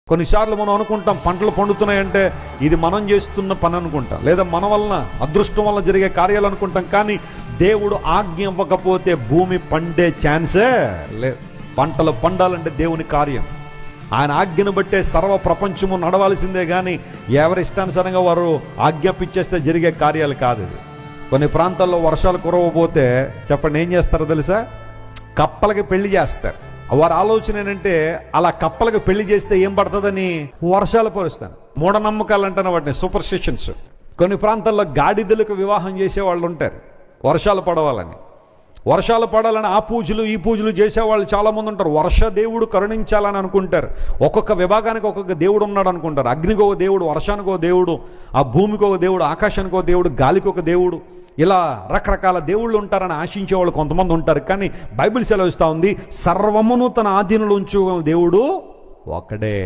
కొన్నిసార్లు మనం అనుకుంటాం పంటలు పండుతున్నాయంటే ఇది మనం చేస్తున్న పని అనుకుంటాం, లేదా మన వలన అదృష్టం వల్ల జరిగే కార్యాలు అనుకుంటాం. కానీ దేవుడు ఆజ్ఞ ఇవ్వకపోతే భూమి పండే ఛాన్సే లేదు. పంటలు పండాలంటే దేవుని కార్యం. ఆయన ఆజ్ఞను బట్టే సర్వ ప్రపంచము నడవాల్సిందే కానీ ఎవరి ఇష్టానుసారంగా వారు ఆజ్ఞాపించేస్తే జరిగే కార్యాలు కాదు ఇది. కొన్ని ప్రాంతాల్లో వర్షాలు కురవబోతే చెప్పండి ఏం చేస్తారో తెలుసా? కప్పలకి పెళ్లి చేస్తారు. వారి ఆలోచన ఏంటంటే అలా కప్పలకు పెళ్లి చేస్తే ఏం పడుతుందని వర్షాలు పరుస్తాను. మూఢనమ్మకాలు అంటాను వాటిని, సూపర్ స్టిషన్స్. కొన్ని ప్రాంతాల్లో గాడిదలకు వివాహం చేసే వాళ్ళు ఉంటారు వర్షాలు పడవాలని. వర్షాలు పడాలని ఆ పూజలు ఈ పూజలు చేసేవాళ్ళు చాలామంది ఉంటారు. వర్ష దేవుడు కరుణించాలని అనుకుంటారు. ఒక్కొక్క విభాగానికి ఒక్కొక్క దేవుడు ఉన్నాడు అనుకుంటారు. అగ్నికి ఒక దేవుడు, వర్షానికి ఒక దేవుడు, ఆ భూమికి ఒక దేవుడు, ఆకాశానికి ఒక దేవుడు, గాలికి ఒక దేవుడు, ఇలా రకరకాల దేవుళ్ళు ఉంటారని ఆశించే వాళ్ళు కొంతమంది ఉంటారు. కానీ బైబిల్ సెలవిస్తూ ఉంది, సర్వమును తన ఆధీనంలో ఉంచుకున్న దేవుడు ఒకడే.